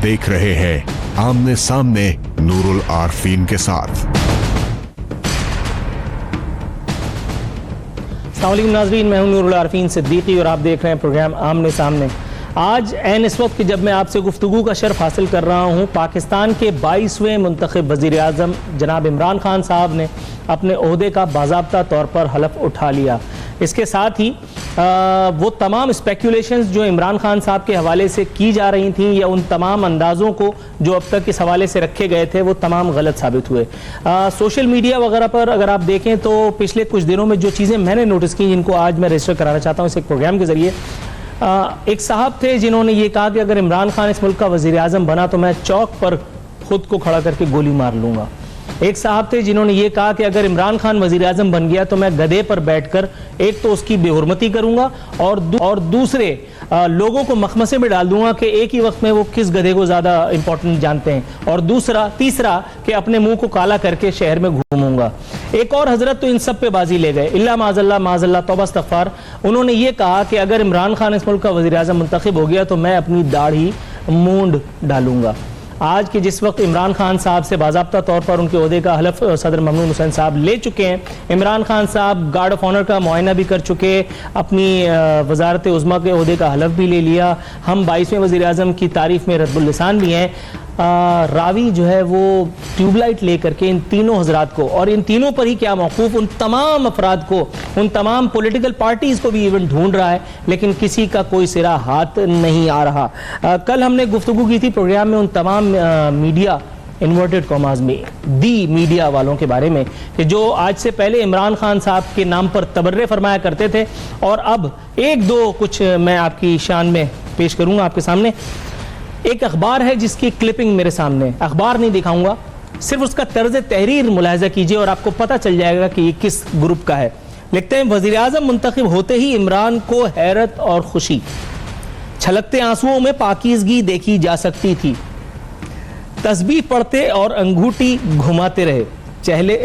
देख रहे हैं आमने सामने नूरुल आरफीन के साथ। अस्सलाम वालेकुम नाज़रीन, मैं हूं नूरुल आरफीन सिद्दीकी और आप देख रहे हैं प्रोग्राम आमने सामने। आज इस वक्त जब मैं आपसे गुफ्तगू का शर्फ हासिल कर रहा हूं, पाकिस्तान के 22वें मुंतखब वज़ीर आज़म जनाब इमरान खान साहब ने अपने ओहदे का बाज़ाब्ता तौर पर हलफ उठा लिया। इसके साथ ही वो तमाम स्पेकुलेशंस जो इमरान खान साहब के हवाले से की जा रही थी या उन तमाम अंदाज़ों को जो अब तक इस हवाले से रखे गए थे वो तमाम गलत साबित हुए। सोशल मीडिया वगैरह पर अगर आप देखें तो पिछले कुछ दिनों में जो चीज़ें मैंने नोटिस की, जिनको आज मैं रजिस्टर कराना चाहता हूँ इस एक प्रोग्राम के ज़रिए। एक साहब थे जिन्होंने ये कहा कि अगर इमरान खान इस मुल्क का वज़ीर आज़म बना तो मैं चौक पर खुद को खड़ा करके गोली मार लूँगा। एक साहब थे जिन्होंने ये कहा कि अगर इमरान खान वज़ीर आज़म बन गया तो मैं गधे पर बैठकर एक तो उसकी बेहुरमती करूंगा और दूसरे लोगों को मखमसे में डाल दूंगा कि एक ही वक्त में वो किस गधे को ज़्यादा इंपॉर्टेंट जानते हैं, और तीसरा कि अपने मुंह को काला करके शहर में घूमूंगा। एक और हजरत तो इन सब पे बाजी ले गए, इल्ला माज़ल्ला तौबा इस्तग़फ़ार। उन्होंने ये कहा कि अगर इमरान खान इस मुल्क का वज़ीर आज़म मुंतखब हो गया तो मैं अपनी दाढ़ी मूंड डालूंगा। आज के जिस वक्त इमरान खान साहब से बाज़ाब्ता तौर पर उनके ओहदे का हलफ सदर ममनून हुसैन साहब ले चुके हैं, इमरान खान साहब गार्ड ऑफ ऑनर का मुआयना भी कर चुके, अपनी वजारत उज़्मा के ओहदे का हलफ भी ले लिया। हम 22वें वज़ीर आज़म की तारीफ़ में रद्बुल लिसान भी हैं। रावी जो है वो ट्यूबलाइट लेकर के इन तीनों हजरात को, और इन तीनों पर ही क्या मौकूफ, उन तमाम अफराद को, उन तमाम पॉलिटिकल पार्टीज़ को भी इवन ढूंढ रहा है, लेकिन किसी का कोई सिरा हाथ नहीं आ रहा। कल हमने गुफ्तगू की थी प्रोग्राम में उन तमाम मीडिया इन्वर्टेड कॉमास में दी मीडिया वालों के बारे में कि जो आज से पहले इमरान खान साहब के नाम पर तबर्रे फरमाया करते थे, और अब एक दो कुछ मैं आपकी शान में पेश करूंगा आपके सामने। एक अखबार है जिसकी क्लिपिंग मेरे सामने, अखबार नहीं दिखाऊंगा, सिर्फ उसका तर्ज तहरीर मुलाहिजा कीजिए और आपको पता चल जाएगा कि ये किस ग्रुप का है। लिखते हैं, वज़ीर आज़म मुंतखब होते ही इमरान को हैरत और खुशी, छलकते आंसुओं में पाकीज़गी देखी जा सकती थी, तस्बीह पढ़ते और अंगूठी घुमाते रहे,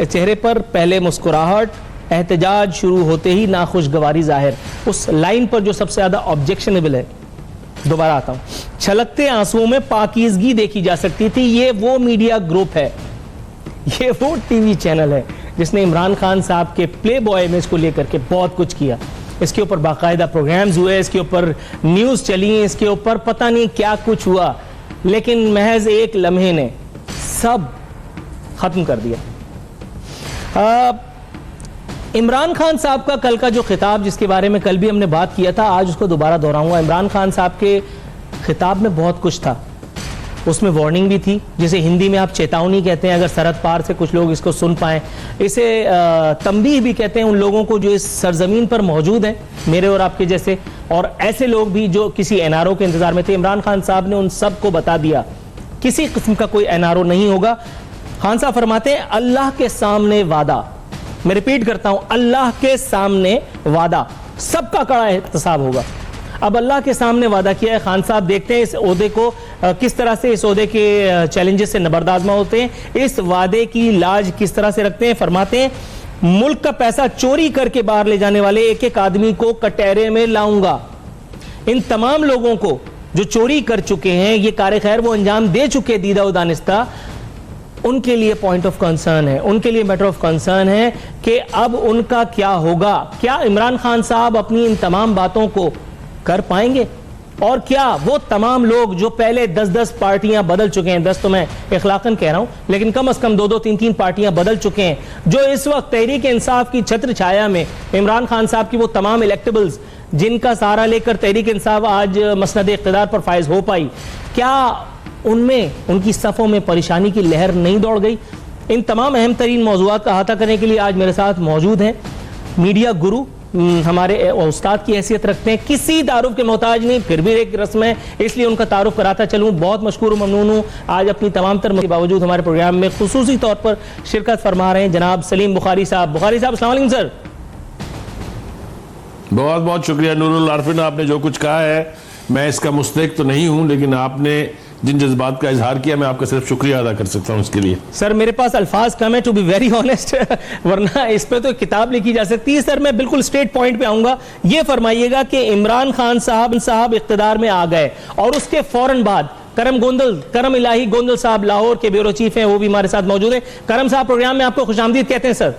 चेहरे पर पहले मुस्कुराहट, एहतजाज शुरू होते ही नाखुशगवारी जाहिर। उस लाइन पर जो सबसे ज्यादा ऑब्जेक्शनेबल है, दोबारा आता हूं, छलकते आंसुओं में पाकीज़गी देखी जा सकती थी। ये वो मीडिया ग्रुप है, ये वो टीवी चैनल है जिसने इमरान खान साहब के प्ले बॉय इमेज को लेकर के बहुत कुछ किया। इसके ऊपर बाकायदा प्रोग्राम्स हुए, इसके ऊपर न्यूज़ चली, इसके ऊपर पता नहीं क्या कुछ हुआ, लेकिन महज एक लम्हे ने सब खत्म कर दिया। इमरान खान साहब का कल का जो खिताब, जिसके बारे में कल भी हमने बात किया था, आज उसको दोबारा दोहराऊंगा। इमरान खान साहब के खिताब में बहुत कुछ था, उसमें वार्निंग भी थी, जिसे हिंदी में आप चेतावनी कहते हैं, अगर सरहद पार से कुछ लोग इसको सुन पाएं। इसे तंबीह भी कहते हैं उन लोगों को जो इस सरजमीन पर मौजूद हैं, मेरे और आपके जैसे, और ऐसे लोग भी जो किसी एनआरओ के इंतजार में थे। इमरान खान साहब ने उन सब को बता दिया किसी किस्म का कोई एनआरओ नहीं होगा। खान साहब फरमाते हैं, अल्लाह के सामने वादा, मैं रिपीट करता हूं, अल्लाह के सामने वादा, सबका कड़ा एहतसाब होगा। अब अल्लाह के सामने वादा किया है। खान साहब देखते हैं इस ओहदे को किस तरह से, इस ओहदे के चैलेंजेस से नबरदाजमा होते हैं, इस वादे की लाज किस तरह से रखते हैं। फरमाते हैं, मुल्क का पैसा चोरी करके बाहर ले जाने वाले एक एक आदमी को कटहरे में लाऊंगा। इन तमाम लोगों को जो चोरी कर चुके हैं, ये कार खैर वो अंजाम दे चुके दीदा व दानिस्ता, उनके लिए पॉइंट ऑफ कंसर्न है, उनके लिए मैटर ऑफ कंसर्न है कि अब उनका क्या होगा। क्या इमरान खान साहब अपनी इन तमाम बातों को कर पाएंगे, और क्या वो तमाम लोग जो पहले 10-10 पार्टियां बदल चुके हैं, 10 तो मैं इखलाकन कह रहा हूं, लेकिन कम से कम 2-2, 3-3 पार्टियां बदल चुके हैं, जो इस वक्त तहरीक इंसाफ की छत्र छाया में इमरान खान साहब की वो तमाम इलेक्टेबल्स जिनका सहारा लेकर तहरीक इंसाफ आज मसनद इक़्तिदार पर फायज हो पाई, क्या उनमें, उनकी सफ़ों में परेशानी की लहर नहीं दौड़ गई? इन तमाम अहम तरीन मौज़ूआत का अहाता करने के लिए आज मेरे साथ मौजूद हैं मीडिया गुरु, हमारे उस्ताद की हैसियत रखते हैं, किसी तारुफ के मोहताज नहीं, फिर भी एक रस्म है इसलिए उनका तारुफ कराता चलूँ। बहुत मशकूर ममनून हूँ, आज अपनी तमाम तर के बावजूद हमारे प्रोग्राम में खुसूसी तौर पर शिरकत फरमा रहे हैं जनाब सलीम बुखारी साहब। बुखारी साहब अस्सलाम वालेकुम सर। बहुत बहुत शुक्रिया नूरुल आरफीन, आपने जो कुछ कहा है मैं इसका मुस्तहिक तो नहीं हूँ, लेकिन आपने जिन जज्बात का इजहार किया मैं आपका सिर्फ शुक्रिया अदा कर सकता हूँ इसके लिए। सर मेरे पास अल्फाज कम है टू बी वेरी ऑनेस्ट, वरना इस पे तो किताब लिखी जा सकती है। सर मैं बिल्कुल स्ट्रेट पॉइंट पे आऊंगा। ये फरमाइएगा कि इमरान खान साहब इख्तिदार में आ गए और उसके फौरन बाद करम इलाही गोंदल साहब लाहौर के ब्यूरो चीफ हैं, वो भी हमारे साथ मौजूद हैं। करम साहब, प्रोग्राम में आपको खुशामदीद कहते हैं सर।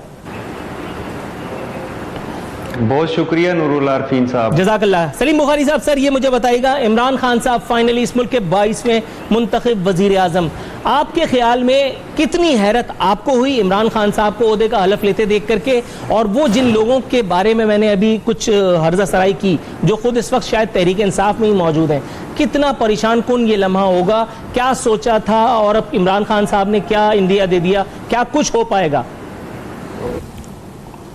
बहुत शुक्रिया नूरुल आरफीन साहब। जज़ाकल्लाह। सलीम बुखारी साहब, सर ये मुझे बताइएगा, इमरान खान साहब फाइनली इस मुल्क के 22वें मुंतखब वजीर आजम, आपके ख्याल में कितनी हैरत आपको हुई इमरान खान साहब को ओहदे का हलफ लेते देख करके, और वो जिन लोगों के बारे में मैंने अभी कुछ हर्जा सराई की जो खुद इस वक्त शायद तहरीक इंसाफ में ही मौजूद हैं, कितना परेशान कुन ये लम्हा होगा, क्या सोचा था और अब इमरान खान साहब ने क्या इंडिया दे दिया, क्या कुछ हो पाएगा?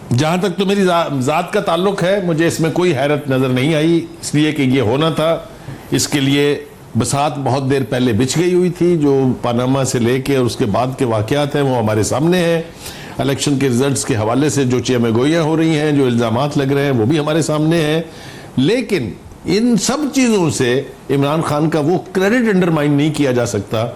जहां तक तो मेरी जात का ताल्लुक है, मुझे इसमें कोई हैरत नजर नहीं आई, इसलिए कि ये होना था। इसके लिए बसात बहुत देर पहले बिछ गई हुई थी। जो पनामा से लेके और उसके बाद के वाकयात हैं वो हमारे सामने हैं। इलेक्शन के रिजल्ट्स के हवाले से जो चेमगोइयाँ हो रही हैं, जो इल्जामात लग रहे हैं, वो भी हमारे सामने हैं। लेकिन इन सब चीज़ों से इमरान खान का वो क्रेडिट अंडरमाइन नहीं किया जा सकता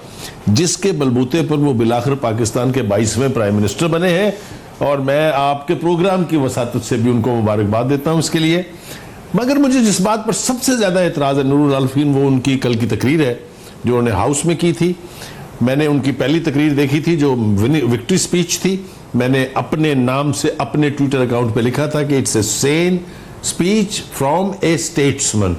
जिसके बलबूते पर वो बिलाखिर पाकिस्तान के 22वें प्राइम मिनिस्टर बने हैं। और मैं आपके प्रोग्राम की वसातत से भी उनको मुबारकबाद देता हूं इसके लिए। मगर मुझे जिस बात पर सबसे ज़्यादा एतराज़ है नूरुल आलफीन, वो उनकी कल की तकरीर है जो उन्होंने हाउस में की थी। मैंने उनकी पहली तकरीर देखी थी जो विक्ट्री स्पीच थी। मैंने अपने नाम से अपने ट्विटर अकाउंट पे लिखा था कि it's a Sen speech from A statesman.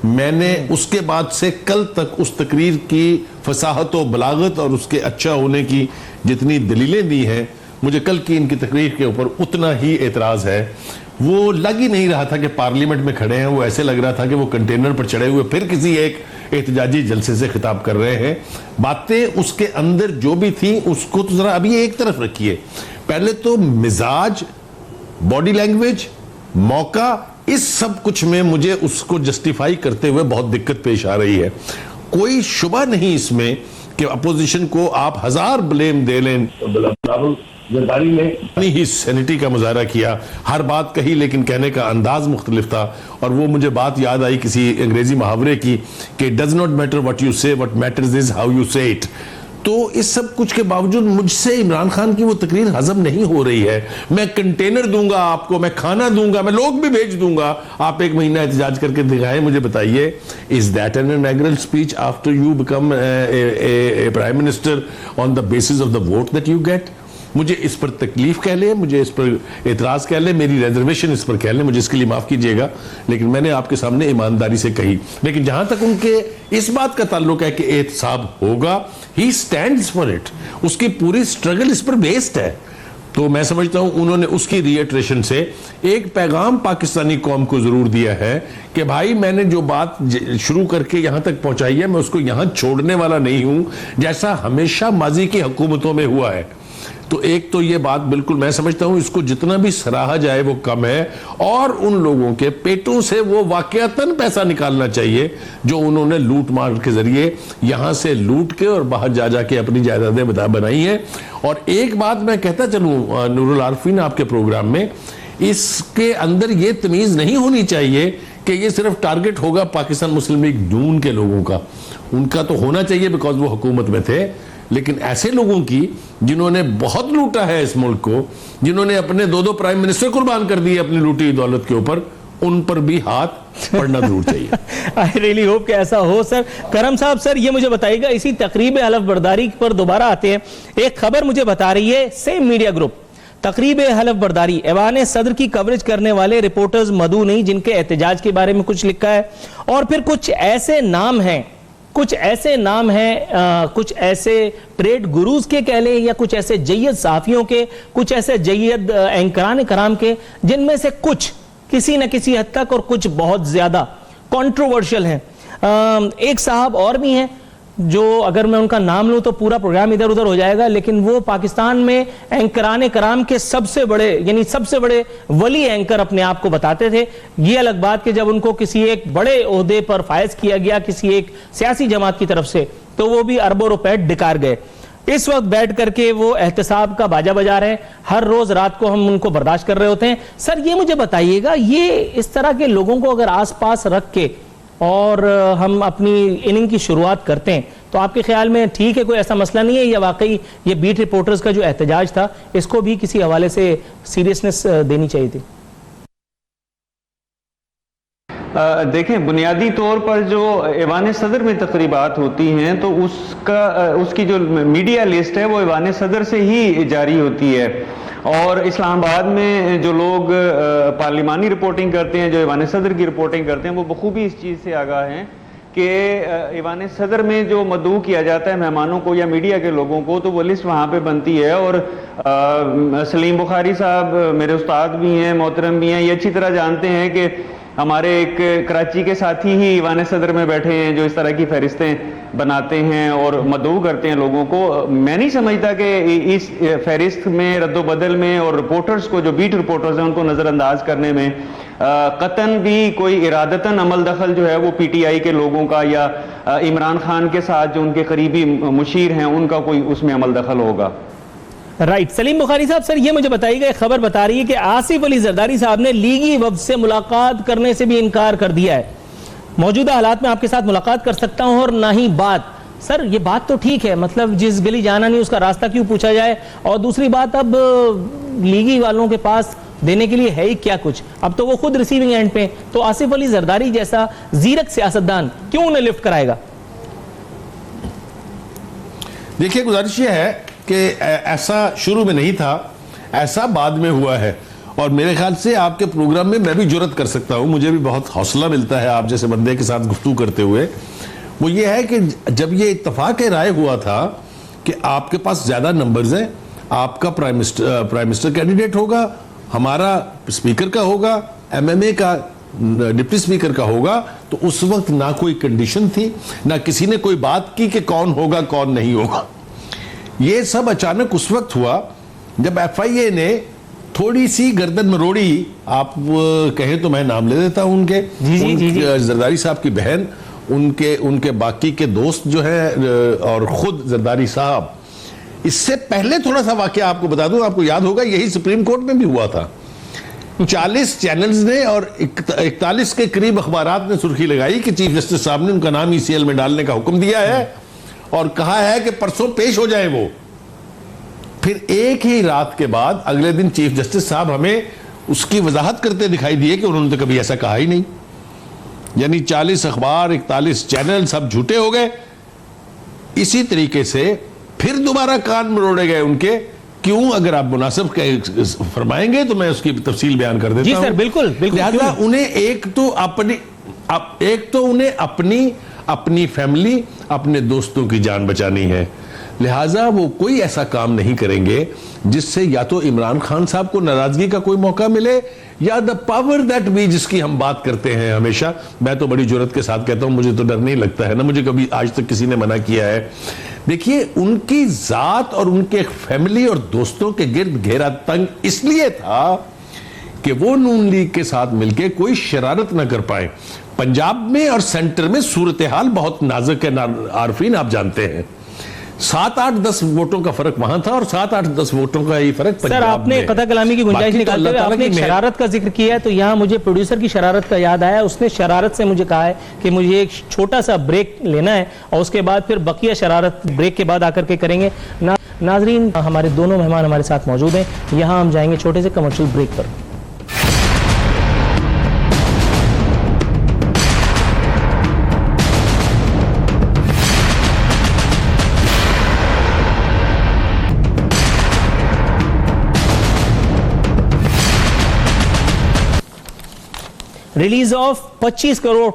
मैंने उसके बाद से कल तक उस तकरीर की फसाहत व बलागत और उसके अच्छा होने की जितनी दलीलें दी हैं, मुझे कल की इनकी तकरीर के ऊपर उतना ही एतराज है। वो लग ही नहीं रहा था कि पार्लियामेंट में खड़े हैं, वो ऐसे लग रहा था कि वो कंटेनर पर चढ़े हुए फिर किसी एक एहतजाजी जलसे से खिताब कर रहे हैं। बातें उसके अंदर जो भी थी उसको तो जरा अभी एक तरफ रखिए। पहले तो मिजाज, बॉडी लैंग्वेज, मौका, इस सब कुछ में मुझे उसको जस्टिफाई करते हुए बहुत दिक्कत पेश आ रही है। कोई शुबा नहीं इसमें कि अपोजिशन को आप हजार ब्लेम दे लें। जरदारी ने अपनी ही सैनिटी का मुजाहरा किया, हर बात कही लेकिन कहने का अंदाज मुख्तलिफ था। और वो मुझे बात याद आई किसी अंग्रेजी मुहावरे की कि does not matter what you say, what matters is how you say it. तो इस सब कुछ के बावजूद मुझसे इमरान खान की वो तकरीर हजम नहीं हो रही है। मैं कंटेनर दूंगा आपको, मैं खाना दूंगा, मैं लोग भी भेज दूंगा, आप 1 महीना एहतजाज करके दिखाएं। मुझे बताइए, is that an inaugural speech after you become a prime minister on the basis of the vote that you get? मुझे इस पर तकलीफ कह ले, मुझे इस पर एतराज कह ले, मेरी रिजर्वेशन इस पर कह ले, मुझे इसके लिए माफ कीजिएगा, लेकिन मैंने आपके सामने ईमानदारी से कही। लेकिन जहां तक उनके इस बात का ताल्लुक है कि एहतसाब होगा, ही स्टैंड्स फॉर इट, उसकी पूरी स्ट्रगल इस पर बेस्ड है। तो मैं समझता हूं उन्होंने उसकी रिएट्रेशन से एक पैगाम पाकिस्तानी कौम को जरूर दिया है कि भाई मैंने जो बात शुरू करके यहां तक पहुंचाई है, मैं उसको यहां छोड़ने वाला नहीं हूं, जैसा हमेशा माजी की हुकूमतों में हुआ है। तो एक तो ये बात बिल्कुल मैं समझता हूं इसको जितना भी सराहा जाए वो कम है, और उन लोगों के पेटों से वो वाकयातन पैसा निकालना चाहिए जो उन्होंने लूट मार के जरिए यहां से लूट के और बाहर जा जाके अपनी जायदादें बनाई हैं। और एक बात मैं कहता चलूं नूरुल आरफीन आपके प्रोग्राम में, इसके अंदर ये तमीज नहीं होनी चाहिए कि ये सिर्फ टारगेट होगा पाकिस्तान मुस्लिम लीग नून के लोगों का। उनका तो होना चाहिए बिकॉज वो हुकूमत में थे, लेकिन ऐसे लोगों की जिन्होंने बहुत लूटा है इस मुल्क को, जिन्होंने अपने 2 प्राइम मिनिस्टर कुर्बान कर दिए अपनी लूटी दौलत के ऊपर, उन पर भी हाथ पड़ना जरूर चाहिए। आई रियली होप कि ऐसा हो सर। करम साहब, सर ये मुझे बताइएगा, इसी तकरीब हलफ बर्दारी पर दोबारा आते हैं। एक खबर मुझे बता रही है, सेम मीडिया ग्रुप, तकरीब हलफ बर्दारी ऐवान सदर की कवरेज करने वाले रिपोर्टर्स मधु नहीं, जिनके एहतजाज के बारे में कुछ लिखा है, और फिर कुछ ऐसे नाम हैं, कुछ ऐसे ट्रेड गुरूज के कह ले, या कुछ ऐसे जय्यद साफियों के, कुछ ऐसे जय्यद एंकरान कराम के, जिनमें से कुछ किसी न किसी हद तक और कुछ बहुत ज्यादा कंट्रोवर्शियल हैं। एक साहब और भी हैं जो अगर मैं उनका नाम लूं तो पूरा प्रोग्राम इधर उधर हो जाएगा, लेकिन वो पाकिस्तान में एंकरान कराम के सबसे बड़े वली एंकर अपने आप को बताते थे। ये अलग बात कि जब उनको किसी एक बड़े ओहदे पर फायज किया गया किसी एक सियासी जमात की तरफ से, तो वो भी अरबों रुपए डिकार गए। इस वक्त बैठ करके वो एहतसाब का बाजा बजा रहे हैं, हर रोज रात को हम उनको बर्दाश्त कर रहे होते हैं। सर ये मुझे बताइएगा, ये इस तरह के लोगों को अगर आसपास रख के और हम अपनी इनिंग की शुरुआत करते हैं, तो आपके ख्याल में ठीक है, कोई ऐसा मसला नहीं है, या वाकई ये बीट रिपोर्टर्स का जो एहतजाज था इसको भी किसी हवाले से सीरियसनेस देनी चाहिए थी? देखें, बुनियादी तौर पर जो ऐवान सदर में तकरीबात होती हैं तो उसकी जो मीडिया लिस्ट है वो ऐवान सदर से ही जारी होती है। और इस्लामाबाद में जो लोग पार्लिमानी रिपोर्टिंग करते हैं, जो ऐवान सदर की रिपोर्टिंग करते हैं, वो बखूबी इस चीज़ से आगाह हैं कि ऐवान सदर में जो मदऊ किया जाता है मेहमानों को या मीडिया के लोगों को, तो वो लिस्ट वहाँ पे बनती है। और सलीम बुखारी साहब मेरे उस्ताद भी हैं, मोहतरम भी हैं, ये अच्छी तरह जानते हैं कि हमारे एक कराची के साथी ही ऐवान सदर में बैठे हैं जो इस तरह की फहरिस्तें बनाते हैं और मदऊ करते हैं लोगों को। मैं नहीं समझता कि इस फहरिस्त में रद्दोबदल में और रिपोर्टर्स को, जो बीट रिपोर्टर्स हैं, उनको नज़रअंदाज करने में कतन भी कोई इरादतन अमल दखल जो है वो पीटीआई के लोगों का या इमरान खान के साथ जो उनके करीबी मुशीर हैं उनका कोई उसमें अमल दखल होगा। राइट। सलीम बुखारी साहब, सर ये मुझे बताइएगा, खबर बता रही है कि आसिफ अली जरदारी साहब ने लीगी वफ्द से मुलाकात करने से भी इनकार कर दिया है। मौजूदा हालात में आपके साथ मुलाकात कर सकता हूं और ना ही बात। सर ये बात तो ठीक है, मतलब जिस गली जाना नहीं उसका रास्ता क्यों पूछा जाए। और दूसरी बात, अब लीगी वालों के पास देने के लिए है ही क्या कुछ, अब तो वो खुद रिसीविंग एंड पे। तो आसिफ अली जरदारी जैसा जीरक सियासतदान क्यों उन्हें लिफ्ट कराएगा? देखिए, गुजारिश यह है कि ऐसा शुरू में नहीं था, ऐसा बाद में हुआ है। और मेरे ख्याल से आपके प्रोग्राम में मैं भी जुर्रत कर सकता हूं, मुझे भी बहुत हौसला मिलता है आप जैसे बंदे के साथ गुफ्तगू करते हुए। वो ये है कि जब ये इत्तफाक राय हुआ था कि आपके पास ज्यादा नंबर्स हैं, आपका प्राइम मिनिस्टर कैंडिडेट होगा, हमारा स्पीकर का होगा, एमएमए का डिप्टी स्पीकर का होगा, तो उस वक्त ना कोई कंडीशन थी, ना किसी ने कोई बात की कि कौन होगा कौन नहीं होगा। ये सब अचानक उस वक्त हुआ जब एफआईए ने थोड़ी सी गर्दन मरोड़ी, आप कहें तो मैं नाम ले देता हूं उनके, जरदारी साहब की बहन, उनके बाकी के दोस्त जो है और खुद जरदारी साहब। इससे पहले थोड़ा सा वाकया आपको बता दूं, आपको याद होगा यही सुप्रीम कोर्ट में भी हुआ था। 40 चैनल्स ने और 41 के करीब अखबारात ने सुर्खी लगाई कि चीफ जस्टिस साहब ने उनका नाम ईसीएल में डालने का हुक्म दिया है और कहा है कि परसों पेश हो जाए वो। फिर एक ही रात के बाद अगले दिन चीफ जस्टिस साहब हमें उसकी वजाहत करते दिखाई दिए कि उन्होंने तो कभी ऐसा कहा ही नहीं। यानी 40 अखबार, 41 चैनल सब झूठे हो गए। इसी तरीके से फिर दोबारा कान मरोड़े गए उनके। क्यों? अगर आप मुनासिब फरमाएंगे तो मैं उसकी तफसील बयान कर देता हूं। जी सर, बिल्कुल बिल्कुल। लिहाजा उन्हें एक तो उन्हें अपनी फैमिली, अपने दोस्तों की जान बचानी है। लिहाजा वो कोई ऐसा काम नहीं करेंगे जिससे या तो इमरान खान साहब को नाराजगी का कोई मौका मिले या द पावर दैट बी, जिसकी हम बात करते हैं हमेशा। मैं तो बड़ी जुर्रत के साथ कहता हूं, मुझे तो डर नहीं लगता है ना, मुझे कभी आज तक किसी ने मना किया है। देखिए, उनकी जात और उनके फैमिली और दोस्तों के गिर्द घेरा तंग इसलिए था कि वो नून लीग के साथ मिलकर कोई शरारत ना कर पाए। पंजाब में और सेंटर में सूरत हाल बहुत नाजुक है आरफीन, आप जानते हैं। 7-8-10 वोटों का फर्क वहां था और 7-8-10 वोटों का ही फर्क पंजाब में। सर, आपने कथा कलामी की गुंजाइश निकालते हुए आपने एक शरारत का जिक्र किया है, तो यहाँ मुझे प्रोड्यूसर की शरारत का याद आया। उसने शरारत से मुझे कहा है कि मुझे एक छोटा सा ब्रेक लेना है और उसके बाद फिर बकिया शरारत ब्रेक के बाद आकर के करेंगे। नाजरीन, हमारे दोनों मेहमान हमारे साथ मौजूद हैं। यहाँ हम जाएंगे छोटे से कमर्शियल ब्रेक पर। रिलीज ऑफ 25 करोड़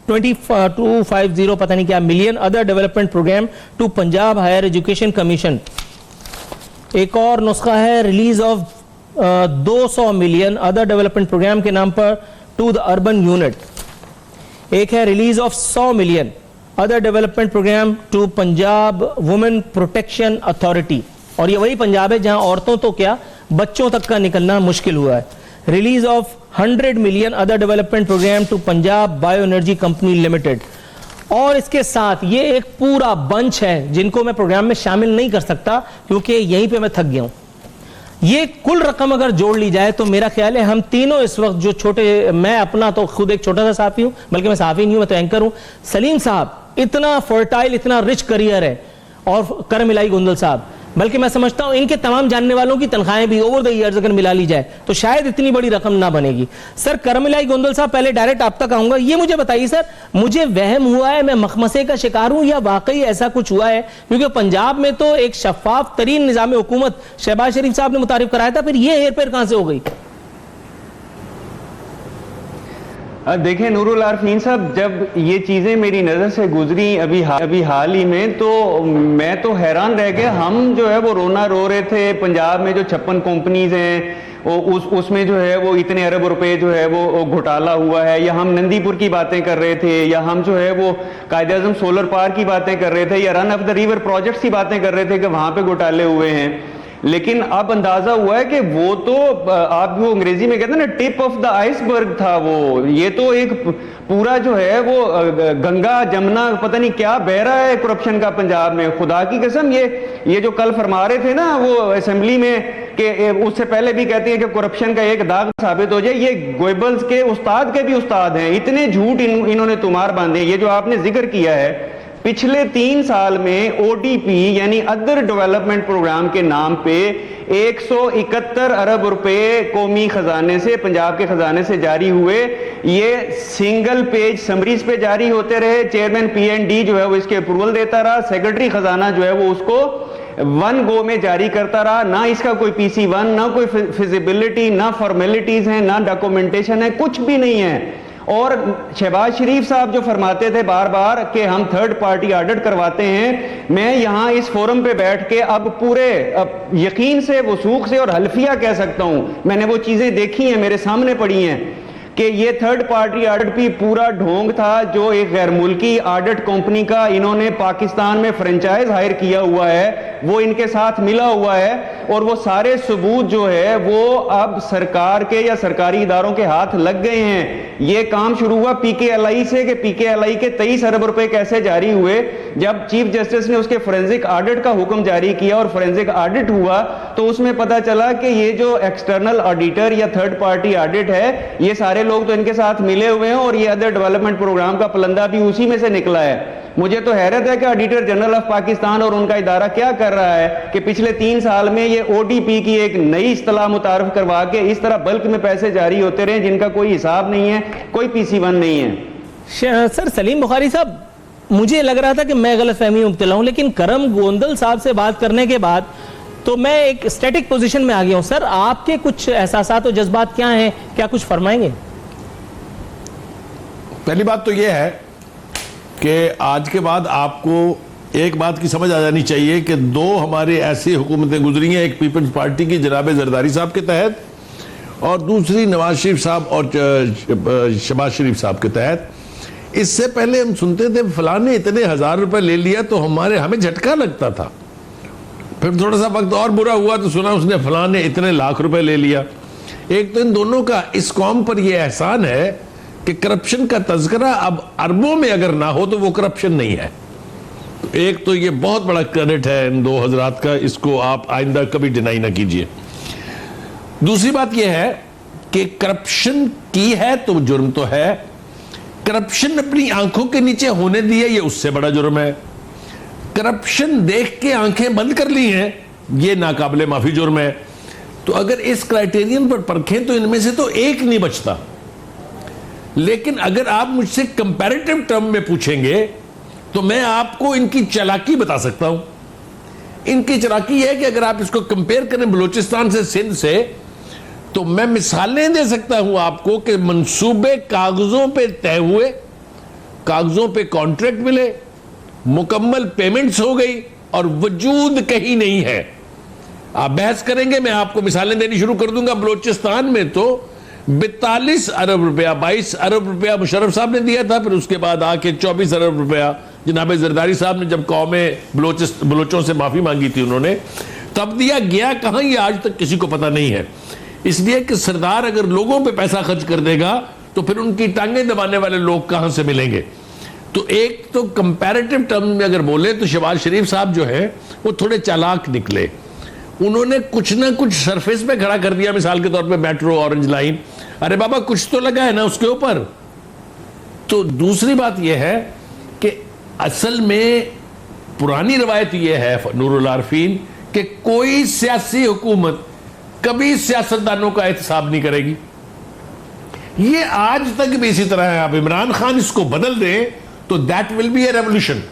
2250 पता नहीं क्या million other development programme to Punjab higher education commission. एक और नुस्खा है release of 200 million other development programme के नाम पर टू द अर्बन यूनिट। एक है release of 100 million other development programme to Punjab women protection authority. और ये वही पंजाब है जहां औरतों तो क्या बच्चों तक का निकलना मुश्किल हुआ है। Release of 100 million other development programme to Punjab bio energy company limited. और इसके साथ ये एक पूरा बंच है जिनको मैं प्रोग्राम में शामिल नहीं कर सकता क्योंकि यहीं पे मैं थक गया हूं। ये कुल रकम अगर जोड़ ली जाए तो मेरा ख्याल है हम तीनों इस वक्त जो छोटे, मैं अपना तो खुद एक छोटा सा साफी हूं, बल्कि मैं साफी नहीं हूं, मैं तो एंकर हूं। सलीम साहब इतना फर्टाइल, इतना रिच करियर है, और कर मिलाई गुंदल साहब बल्कि मैं समझता हूं इनके तमाम जानने वालों की तनख्वाहें भी ओवर द ईयर्स अगर मिला ली जाए तो शायद इतनी बड़ी रकम ना बनेगी। सर करमिलाई गोंदल साहब, पहले डायरेक्ट आप तक आऊंगा, ये मुझे बताइए सर, मुझे वहम हुआ है, मैं मखमसे का शिकार हूं या वाकई ऐसा कुछ हुआ है? क्योंकि पंजाब में तो एक शफाफ तरीन निजाम हुकूमत शहबाज शरीफ साहब ने मुतारिफ कराया था, फिर ये हेरफेर कहां से हो गई? देखें नूरुल आरफीन साहब, जब ये चीज़ें मेरी नज़र से गुजरी अभी हाल ही में, तो मैं तो हैरान रह गया। हम जो है वो रोना रो रहे थे, पंजाब में जो 56 कंपनीज हैं उसमें जो है वो इतने अरब रुपए जो है वो घोटाला हुआ है, या हम नंदीपुर की बातें कर रहे थे, या हम जो है वो कायदे आज़म सोलर पार्क की बातें कर रहे थे, या run of the river projects की बातें कर रहे थे कि वहां पे घोटाले हुए हैं। लेकिन अब अंदाजा हुआ है कि वो तो आप वो अंग्रेजी में कहते हैं ना, टिप ऑफ द आइसबर्ग था वो। ये तो एक पूरा जो है वो गंगा जमुना पता नहीं क्या बह रहा है करप्शन का पंजाब में, खुदा की कसम। ये जो कल फरमा रहे थे ना वो असेंबली में कि उससे पहले भी कहते हैं कि करप्शन का एक दाग साबित हो जाए, ये गोएबल्स के उस्ताद के भी उस्ताद हैं। इतने झूठ इन्होंने तुमार बांधे। ये जो आपने जिक्र किया है, पिछले 3 साल में ओडीपी यानी अदर डेवलपमेंट प्रोग्राम के नाम पे 171 अरब रुपए कौमी खजाने से, पंजाब के खजाने से जारी हुए। ये सिंगल पेज समरीज पे जारी होते रहे। चेयरमैन पीएनडी जो है वो इसके अप्रूवल देता रहा, सेक्रेटरी खजाना जो है वो उसको 1 गो में जारी करता रहा। ना इसका कोई PC1, ना कोई फिजिबिलिटी, ना फॉर्मेलिटीज हैं, ना डॉक्यूमेंटेशन है, कुछ भी नहीं है। और शहबाज शरीफ साहब जो फरमाते थे बार बार कि हम थर्ड पार्टी ऑडिट करवाते हैं, मैं यहां इस फोरम पे बैठ के अब पूरे यकीन से, वसूख से और हल्फिया कह सकता हूं, मैंने वो चीजें देखी हैं, मेरे सामने पड़ी हैं कि ये थर्ड पार्टी ऑडिट भी पूरा ढोंग था, जो एक गैर मुल्की ऑडिट कंपनी का इन्होंने पाकिस्तान में फ्रेंचाइज हायर किया हुआ है, वो इनके साथ मिला हुआ है। और वो सारे सबूत जो है वो अब सरकार के या सरकारी इदारों के हाथ लग गए हैं। ये काम शुरू हुआ PKLI से कि PKLI के 23 अरब रुपए कैसे जारी हुए। जब चीफ जस्टिस ने उसके फोरेंसिक ऑडिट का हुक्म जारी किया और फोरेंसिक ऑडिट हुआ तो उसमें पता चला कि ये जो एक्सटर्नल ऑडिटर या थर्ड पार्टी ऑडिट है, ये सारे लोग तो इनके साथ मिले हुए हैं और ये अदर डेवलपमेंट प्रोग्राम का पलंदा भी उसी में से निकला है। मुझे तो हैरत है कि ऑडिटर जनरल ऑफ पाकिस्तान और उनका इदारा क्या कर रहा है कि पिछले 3 साल में ये ODP की एक नई इस्तेलाह मुतारफ करवा के इस तरह बल्क में पैसे जारी होते रहे जिनका कोई हिसाब नहीं है, कोई PC1 नहीं है। सर सलीम बुखारी साहब, मुझे लग रहा था कि मैं गलतफहमी में मुब्तला हूं, लेकिन करम गोंदल साहब से बात करने के बाद तो मैं एक स्टैटिक पोजीशन में आ गया हूं। सर आपके कुछ एहसासात और जज्बात क्या हैं, क्या कुछ फरमाएंगे? पहली बात तो यह है कि आज के बाद आपको एक बात की समझ आ जानी चाहिए कि 2 हमारे ऐसी हुकूमतें गुजरी हैं, एक पीपल्स पार्टी की जनाब जरदारी साहब के तहत और दूसरी नवाज शरीफ साहब और शहबाज शरीफ साहब के तहत। इससे पहले हम सुनते थे फलां ने इतने 1000 रुपए ले लिया तो हमें झटका लगता था। फिर थोड़ा सा वक्त और बुरा हुआ तो सुना उसने फलां ने इतने लाख रुपए ले लिया। एक तो इन दोनों का इस कौम पर यह एहसान है कि करप्शन का तज़किरा अब अरबों में अगर ना हो तो वो करप्शन नहीं है। तो एक तो ये बहुत बड़ा क्रेडिट है इन 2 हजरात का, इसको आप आइंदा कभी डिनाई ना कीजिए। दूसरी बात यह है कि करप्शन की है तो जुर्म तो है, करप्शन अपनी आंखों के नीचे होने दी है ये उससे बड़ा जुर्म है, करप्शन देख के आंखें बंद कर ली हैं ये नाकाबिले माफी जुर्म है। तो अगर इस क्राइटेरियन पर परखें तो इनमें से तो एक नहीं बचता। लेकिन अगर आप मुझसे कंपैरेटिव टर्म में पूछेंगे तो मैं आपको इनकी चालाकी बता सकता हूं। इनकी चालाकी है कि अगर आप इसको कंपेयर करें बलूचिस्तान से, सिंध से, तो मैं मिसालें दे सकता हूं आपको कि मंसूबे कागजों पे तय हुए, कागजों पे कॉन्ट्रैक्ट मिले, मुकम्मल पेमेंट्स हो गई और वजूद कहीं नहीं है। आप बहस करेंगे, मैं आपको मिसालें देनी शुरू कर दूंगा। बलूचिस्तान में तो 42 अरब रुपया, 22 अरब रुपया मुशर्रफ साहब ने दिया था, फिर उसके बाद आके 24 अरब रुपया जनाब जरदारी साहब ने जब कौमें बलोचों से माफी मांगी थी उन्होंने, तब दिया। गया कहां ये आज तक किसी को पता नहीं है। इसलिए कि सरदार अगर लोगों पे पैसा खर्च कर देगा तो फिर उनकी टांगें दबाने वाले लोग कहां से मिलेंगे। तो एक तो कंपैरेटिव टर्म में अगर बोले तो शहबाज शरीफ साहब जो है वो थोड़े चालाक निकले। उन्होंने कुछ ना कुछ सरफेस पे खड़ा कर दिया, मिसाल के तौर पे मेट्रो, ऑरेंज लाइन, अरे बाबा कुछ तो लगा है ना उसके ऊपर। तो दूसरी बात यह है कि असल में पुरानी रवायत यह है नूरुल आरफीन कि कोई सियासी हुकूमत कभी सियासतदानों का एहतसाब नहीं करेगी। ये आज तक भी इसी तरह है। आप इमरान खान इसको बदल दें तो that will be A revolution.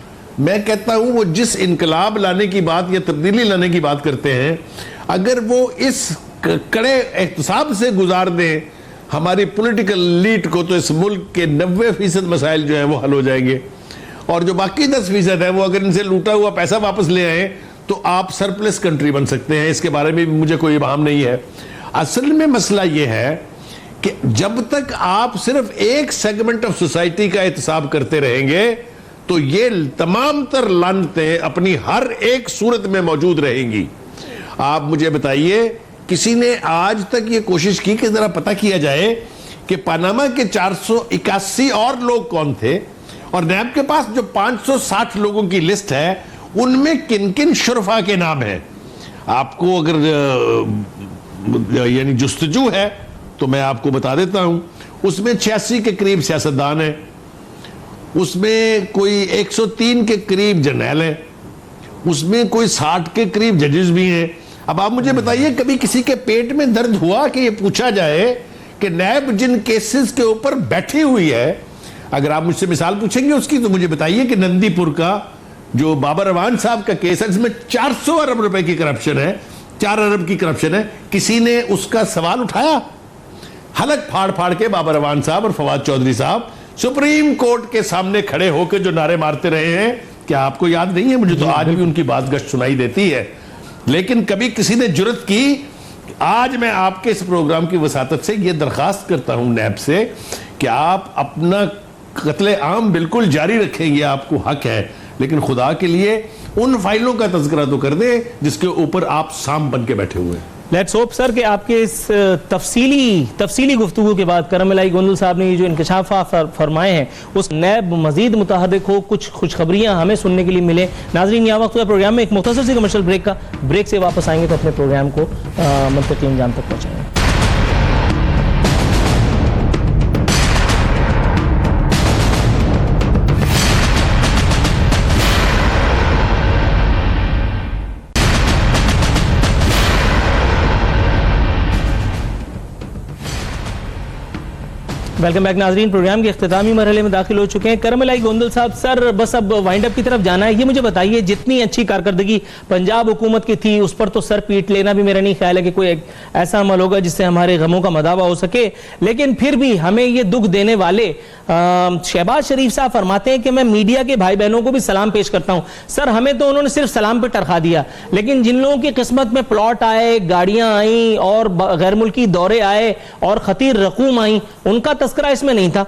मैं कहता हूं वो जिस इनकलाब लाने की बात या तब्दीली लाने की बात करते हैं, अगर वो इस कड़े एहतसाब से गुजार दें हमारी पॉलिटिकल लीड को, तो इस मुल्क के 90% मसाइल जो है वो हल हो जाएंगे। और जो बाकी 10% है वो अगर इनसे लूटा हुआ पैसा वापस ले आए तो आप सरप्लस कंट्री बन सकते हैं। इसके बारे में भी मुझे कोई इबाम नहीं है। असल में मसला ये है कि जब तक आप सिर्फ एक सेगमेंट ऑफ सोसाइटी का एहतसाब करते रहेंगे तो ये तमाम तर लानतें अपनी हर एक सूरत में मौजूद रहेंगी। आप मुझे बताइए, किसी ने आज तक ये कोशिश की कि जरा पता किया जाए कि पनामा के 481 और लोग कौन थे, और नैब के पास जो 560 लोगों की लिस्ट है उनमें किन किन शुरफा के नाम हैं? आपको अगर यानी जुस्तजू है तो मैं आपको बता देता हूं। उसमें 86 के करीब सियासतदान हैं, उसमें कोई 103 के करीब जर्नैल हैं, उसमें कोई 60 के करीब जजेस भी हैं। अब आप मुझे बताइए, कभी किसी के पेट में दर्द हुआ कि ये पूछा जाए कि नैब जिन केसेस के ऊपर बैठी हुई है, अगर आप मुझसे मिसाल पूछेंगे उसकी, तो मुझे बताइए कि नंदीपुर का जो बाबर अवान साहब का केस है जिसमें 400 अरब रुपए की करप्शन है, 4 अरब की करप्शन है, किसी ने उसका सवाल उठाया? हलक फाड़ फाड़ के बाबर अवान साहब और फवाद चौधरी साहब सुप्रीम कोर्ट के सामने खड़े होकर जो नारे मारते रहे हैं, क्या आपको याद नहीं है? मुझे तो आज भी उनकी बात गश्त सुनाई देती है। लेकिन कभी किसी ने जुर्रत की? आज मैं आपके इस प्रोग्राम की वसातत से यह दरखास्त करता हूं नैब से कि आप अपना कत्ले आम बिल्कुल जारी रखेंगे, आपको हक है, लेकिन खुदा के लिए उन फाइलों का तज़किरा तो कर दें जिसके ऊपर आप साम बन के बैठे हुए हैं। लेट्स होप सर कि आपके इस तफसीली गुफ्तगू के बाद करमलाई गोंदल साहब ने ये जो इंकशाफात फरमाए हैं उस नैब मजीद मुतहदिक हो, कुछ खुशखबरियां हमें सुनने के लिए मिले। नाजरीन, यहाँ वक्त हुआ प्रोग्राम में एक मुख्तसर सी कमर्शियल ब्रेक से वापस आएंगे तो अपने प्रोग्राम को मुंतकिल अंजाम तक पहुँचाएंगे। वेलकम बैक नाजरीन, प्रोग्राम के इख्तितामी मरहले में दाखिल हो चुके हैं। करमलाई गोंदल साहब, सर बस अब वाइंड अप की तरफ जाना है। ये मुझे बताइए, जितनी अच्छी कारकर्दगी पंजाब हुकूमत की थी उस पर तो सर पीट लेना भी मेरा नहीं ख्याल है कि कोई ऐसा अमल होगा जिससे हमारे गमों का मदावा हो सके, लेकिन फिर भी हमें ये दुख देने वाले शहबाज शरीफ साहब फरमाते हैं कि मैं मीडिया के भाई बहनों को भी सलाम पेश करता हूं। सर, हमें तो उन्होंने सिर्फ सलाम पे टरखा दिया, लेकिन जिन लोगों की किस्मत में प्लॉट आए, गाड़ियां आई और गैर मुल्की दौरे आए और खतीर रकूम आई, उनका तस्करा इसमें नहीं था।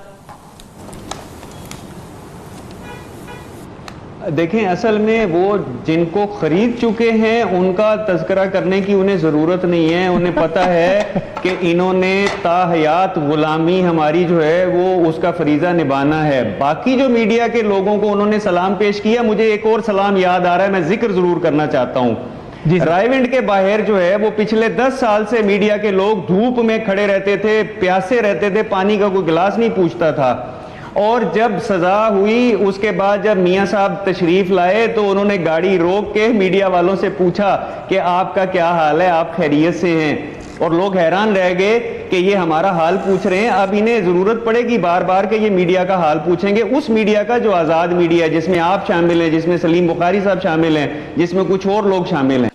देखें, असल में वो जिनको खरीद चुके हैं उनका तज़किरा करने की उन्हें ज़रूरत नहीं है। उन्हें पता है कि इन्होंने ताहयात गुलामी हमारी जो है वो उसका फरीज़ा निभाना है। बाकी जो मीडिया के लोगों को उन्होंने सलाम पेश किया, मुझे एक और सलाम याद आ रहा है, मैं जिक्र ज़रूर करना चाहता हूँ। रायविंड के बाहर जो है वो पिछले 10 साल से मीडिया के लोग धूप में खड़े रहते थे, प्यासे रहते थे, पानी का कोई गिलास नहीं पूछता था। और जब सजा हुई उसके बाद जब मियां साहब तशरीफ लाए तो उन्होंने गाड़ी रोक के मीडिया वालों से पूछा कि आपका क्या हाल है, आप खैरियत से हैं? और लोग हैरान रह गए कि ये हमारा हाल पूछ रहे हैं। अब इन्हें जरूरत पड़ेगी बार बार कि ये मीडिया का हाल पूछेंगे, उस मीडिया का जो आजाद मीडिया है, जिसमें आप शामिल हैं, जिसमें सलीम बुखारी साहब शामिल हैं, जिसमें कुछ और लोग शामिल हैं।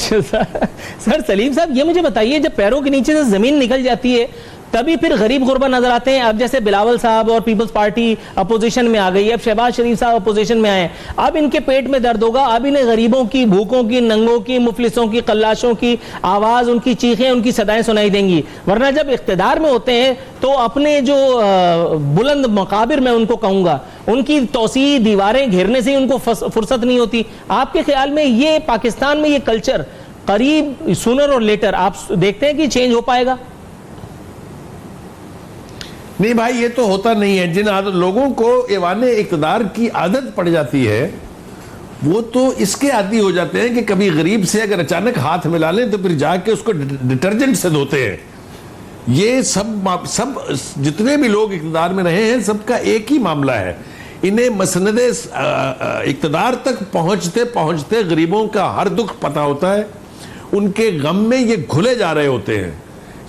सर सलीम साहब, ये मुझे बताइए, जब पैरों के नीचे से जमीन निकल जाती है तभी फिर गरीब गुरबा नजर आते हैं। अब जैसे बिलावल साहब और पीपल्स पार्टी अपोजिशन में आ गई, अब शहबाज शरीफ साहब अपोजिशन में आए, अब इनके पेट में दर्द होगा, अब इन्हें गरीबों की, भूखों की, नंगों की, मुफलिसों की, कल्लाशों की आवाज, उनकी चीखें, उनकी सदाएं सुनाई देंगी। वरना जब इख्तिदार में होते हैं तो अपने जो बुलंद मकाबिर मैं उनको कहूंगा, उनकी तोसी दीवारें घेरने से उनको फुर्सत नहीं होती। आपके ख्याल में ये पाकिस्तान में ये कल्चर करीब सूनर और लेटर आप देखते हैं कि चेंज हो पाएगा? नहीं भाई, ये तो होता नहीं है। जिन लोगों को ऐवान इक़्तिदार की आदत पड़ जाती है वो तो इसके आदी हो जाते हैं कि कभी गरीब से अगर अचानक हाथ मिला लें तो फिर जाके उसको डिटर्जेंट से धोते हैं। ये सब जितने भी लोग इक़्तिदार में रहे हैं सबका एक ही मामला है इन्हें मसनदे इक़्तिदार तक पहुंचते पहुंचते गरीबों का हर दुख पता होता है, उनके गम में ये घुले जा रहे होते हैं।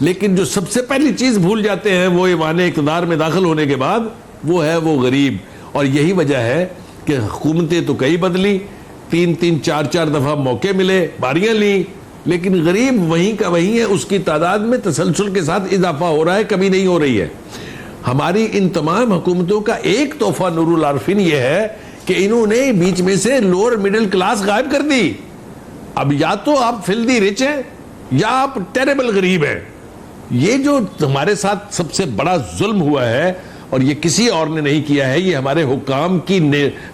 लेकिन जो सबसे पहली चीज़ भूल जाते हैं वो ईवान इक़्तिदार में दाखिल होने के बाद, वो है वो गरीब। और यही वजह है कि हुकूमतें तो कई बदली, 3-3, 4-4 दफ़ा मौके मिले, बारियां ली, लेकिन गरीब वहीं का वहीं है, उसकी तादाद में तसलसल के साथ इजाफा हो रहा है, कभी नहीं हो रही है। हमारी इन तमाम हुकूमतों का एक तोहफा नूरुल आरफीन ये है कि इन्होंने बीच में से लोअर मिडिल क्लास गायब कर दी। अब या तो आप फिल्दी रिच हैं या आप टेरेबल गरीब हैं। ये जो हमारे साथ सबसे बड़ा जुल्म हुआ है, और ये किसी और ने नहीं किया है, ये हमारे हुक्काम की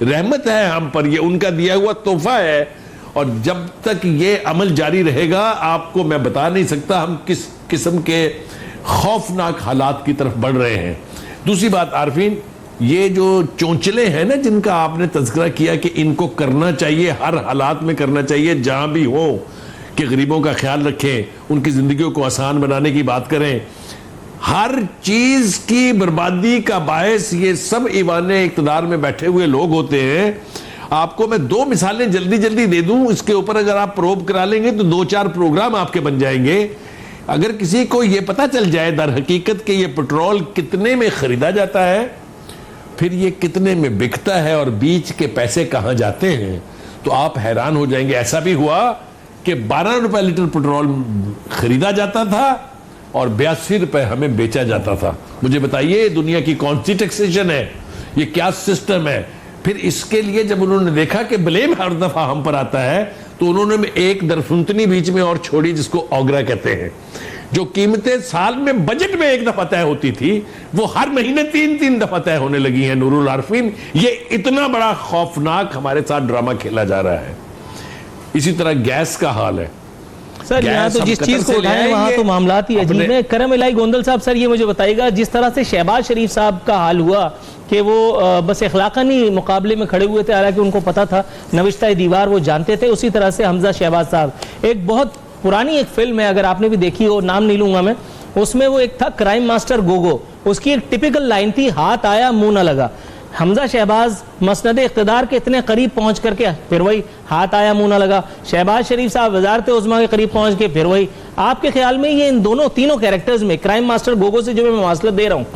रहमत है हम पर, ये उनका दिया हुआ तोहफा है। और जब तक ये अमल जारी रहेगा, आपको मैं बता नहीं सकता हम किस किस्म के खौफनाक हालात की तरफ बढ़ रहे हैं। दूसरी बात आरफीन, ये जो चोंचले हैं ना जिनका आपने तज़किरा किया कि इनको करना चाहिए, हर हालात में करना चाहिए, जहां भी हो, कि गरीबों का ख्याल रखें, उनकी जिंदगियों को आसान बनाने की बात करें, हर चीज की बर्बादी का बायस ये सब ईवान इक़्तिदार में बैठे हुए लोग होते हैं। आपको मैं 2 मिसालें जल्दी जल्दी दे दूं, इसके ऊपर अगर आप प्रोब करा लेंगे तो 2-4 प्रोग्राम आपके बन जाएंगे। अगर किसी को यह पता चल जाए दर हकीकत कि यह पेट्रोल कितने में खरीदा जाता है, फिर ये कितने में बिकता है और बीच के पैसे कहां जाते हैं, तो आप हैरान हो जाएंगे। ऐसा भी हुआ कि 12 रुपए लीटर पेट्रोल खरीदा जाता था और 82 रुपए हमें बेचा जाता था। मुझे बताइए दुनिया की कौन सी टैक्सेशन है, ये क्या सिस्टम है? फिर इसके लिए जब उन्होंने देखा कि ब्लेम हर दफा हम पर आता है, तो उन्होंने एक दरफुंतनी बीच में और छोड़ी, जिसको ओगरा कहते हैं। जो कीमतें साल में बजट में एक दफा तय होती थी, वो हर महीने 3-3 दफा तय होने लगी हैं। नूरुल आरफीन, ये इतना बड़ा खौफनाक हमारे साथ ड्रामा खेला जा रहा है। इसी तरह गैस का हाल है सर। यहाँ तो जिस चीज को उठाएं वहां तो मामलात ही अजीब है। करम इलाही गोंदल साहब, सर ये मुझे बताइएगा, जिस तरह से शहबाज शरीफ साहब का हाल हुआ कि वो बस इखलाकनी मुकाबले में खड़े हुए थे, हालांकि उनको पता था नविश्ता दीवार वो जानते थे, उसी तरह से हमजा शहबाज साहब, एक बहुत पुरानी एक फिल्म है, अगर आपने भी देखी हो, नाम नहीं लूंगा मैं, उसमें वो एक था क्राइम मास्टर गोगो, उसकी एक टिपिकल लाइन थी, हाथ आया मुंह ना लगा। हमजा शहबाज मसनद इक़्तिदार के इतने करीब पहुंच करके फिर वही हाथ आया मुंह ना लगा। शहबाज शरीफ साहब वजारत उज़्मा के करीब पहुंच के फिर वही। आपके ख्याल में ये इन दोनों तीनों कैरेक्टर्स में क्राइम मास्टर गोगो से जो मैं मवासलत दे रहा हूँ,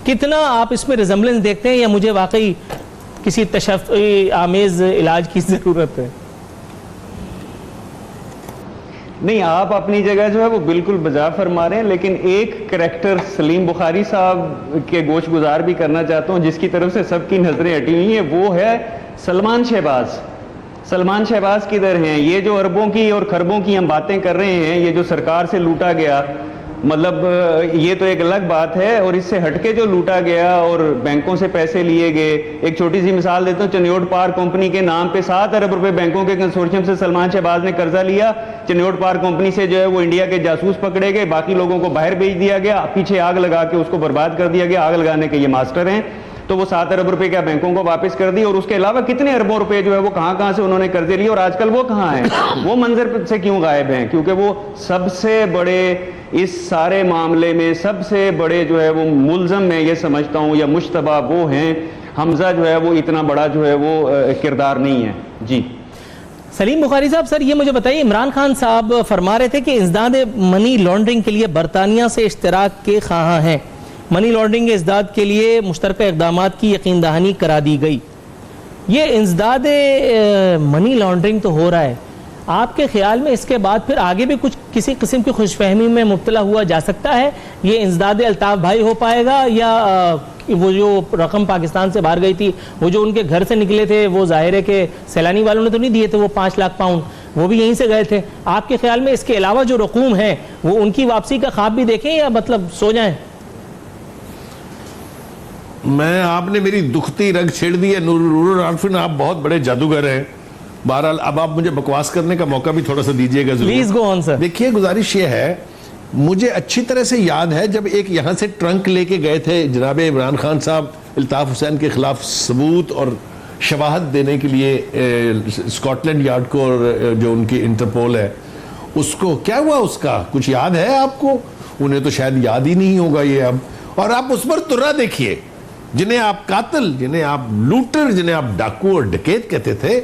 कितना आप इसमें रिजेम्बलेंस देखते हैं, या मुझे वाकई किसी तशफ़्फ़ी आमेज इलाज की जरूरत है? नहीं, आप अपनी जगह जो है वो बिल्कुल बजा फरमा रहे हैं, लेकिन एक करैक्टर सलीम बुखारी साहब के गोश गुजार भी करना चाहता हूं, जिसकी तरफ से सबकी नजरें हटी हुई हैं, वो है सलमान शहबाज। सलमान शहबाज किधर हैं? ये जो अरबों की और खरबों की हम बातें कर रहे हैं, ये जो सरकार से लूटा गया, मतलब ये तो एक अलग बात है, और इससे हटके जो लूटा गया और बैंकों से पैसे लिए गए। एक छोटी सी मिसाल देता हूँ, चन्योट पार कंपनी के नाम पे 7 अरब रुपए बैंकों के कंसोर्शियम से सलमान शहबाज ने कर्जा लिया। चन्योट पार कंपनी से जो है वो इंडिया के जासूस पकड़े गए, बाकी लोगों को बाहर भेज दिया गया, पीछे आग लगा के उसको बर्बाद कर दिया गया। आग लगाने के ये मास्टर हैं। तो वो 7 अरब रुपए क्या बैंकों को वापस कर दिए, और उसके अलावा कितने अरबों रुपए जो है वो कहां से उन्होंने कर्जे लिए, और आजकल वो कहां हैं? वो मंजर से क्यों गायब हैं? क्योंकि वो सबसे बड़े इस सारे मामले में सबसे बड़े जो है वो मुल्ज़म, मैं ये समझता हूं, या मुश्तबा वो हैं। हमजा जो है वो इतना बड़ा जो है वो किरदार नहीं है। जी सलीम बुखारी साहब, सर ये मुझे बताइए, इमरान खान साहब फरमा रहे थे कि इंसदाद मनी लॉन्ड्रिंग के लिए बरतानिया से इश्तराक के ख्वाह हैं। मनी लॉन्ड्रिंग के इंसदाद के लिए मुश्तरका इक़दामात की यकीन दहानी करा दी गई। ये इंसदाद मनी लॉन्ड्रिंग तो हो रहा है, आपके ख्याल में इसके बाद फिर आगे भी कुछ किसी किस्म की खुशफहमी में मुब्तला हुआ जा सकता है? ये इंसदाद अल्ताफ भाई हो पाएगा, या वो जो रकम पाकिस्तान से बाहर गई थी, वो जो उनके घर से निकले थे, वो जाहिर है कि सैलानी वालों ने तो नहीं दिए थे, वो 5 लाख पाउंड वो भी यहीं से गए थे। आपके ख्याल में इसके अलावा जो रकूम है वो उनकी वापसी का ख्वाब भी देखें, या मतलब सो जाएं? आपने मेरी दुखती रग छेड़ दी है नूरुल आरफीन, आप बहुत बड़े जादूगर हैं। बहरहाल अब आप मुझे बकवास करने का मौका भी थोड़ा सा दीजिएगा जरूर। Please go on sir. देखिए, गुजारिश ये है, मुझे अच्छी तरह से याद है जब एक यहाँ से ट्रंक लेके गए थे जनाब इमरान खान साहब अल्ताफ हुसैन के खिलाफ सबूत और शवाहद देने के लिए स्कॉटलैंड यार्ड को, और जो उनकी इंटरपोल है उसको, क्या हुआ उसका कुछ याद है आपको? उन्हें तो शायद याद ही नहीं होगा ये अब। और आप उस पर तुर्रा देखिए, जिन्हें आप कातिल, जिन्हें आप लूटर, जिन्हें आप डाकू और डकैत कहते थे,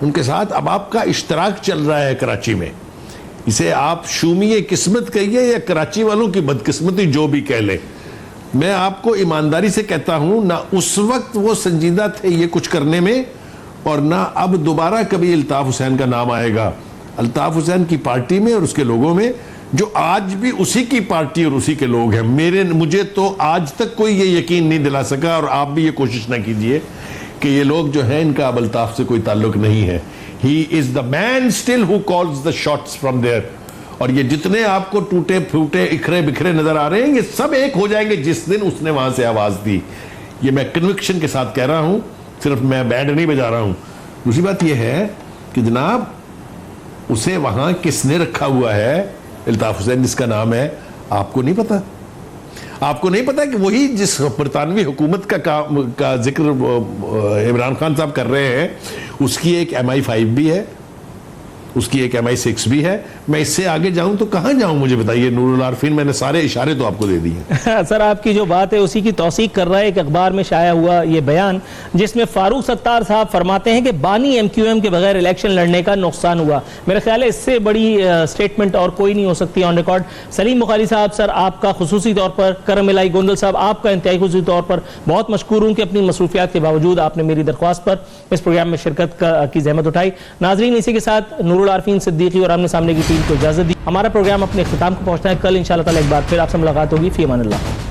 उनके साथ अब आपका इश्तराक चल रहा है कराची में। इसे आप शूमिये किस्मत कहिए या कराची वालों की बदकिस्मती, जो भी कह ले। मैं आपको ईमानदारी से कहता हूं, ना उस वक्त वो संजीदा थे ये कुछ करने में, और ना अब दोबारा कभी अल्ताफ हुसैन का नाम आएगा। अल्ताफ हुसैन की पार्टी में और उसके लोगों में, जो आज भी उसी की पार्टी और उसी के लोग हैं। मुझे तो आज तक कोई ये यकीन नहीं दिला सका, और आप भी ये कोशिश ना कीजिए कि ये लोग जो हैं इनका अब अल्ताफ से कोई ताल्लुक नहीं है। He is the man still who calls the shots from there. और ये जितने आपको टूटे फूटे इखरे बिखरे नजर आ रहे हैं, ये सब एक हो जाएंगे जिस दिन उसने वहां से आवाज दी। ये मैं कन्विक्शन के साथ कह रहा हूं, सिर्फ मैं बैंड नहीं बजा रहा हूं। दूसरी बात यह है कि जनाब, उसे वहां किसने रखा हुआ है? अल्ताफ हुसैन जिसका नाम है, आपको नहीं पता? आपको नहीं पता कि वही जिस बरतानवी हुकूमत का जिक्र इमरान खान साहब कर रहे हैं, उसकी एक MI5 भी है, उसकी एक MI6 भी है। मैं इससे आगे जाऊं तो कहां जाऊं, मुझे बताइए नूरुल आरफीन। मैंने सारे इशारे तो आपको दे दिए। सर, आपकी जो बात है उसी की तौसीक कर रहा है एक अखबार में शाया हुआ ये बयान, जिसमें फारूक सत्तार साहब फरमाते हैं कि बानी MQM के बगैर इलेक्शन लड़ने का नुकसान हुआ। मेरा ख्याल है इससे बड़ी स्टेटमेंट और कोई नहीं हो सकती ऑन रिकॉर्ड। सलीम बुखारी साहब, सर आपका खुसूसी तौर पर, करम इलाई गोंदल साहब आपका इंतहाई खुसूसी तौर पर बहुत मशकूर हूँ कि अपनी मसरूफियात के बावजूद आपने मेरी दरख्वास्त पर इस प्रोग्राम में शिरकत की जहमत उठाई। नाजरीन, इसी के साथ नूरुल आरफीन सिद्दीकी और आमने सामने की टीम को इजाजत दी। हमारा प्रोग्राम अपने इख्तिताम को पहुंचना है। कल इंशाअल्लाह ताला एक बार फिर आपसे मुलाकात होगी। फी अमानिल्लाह।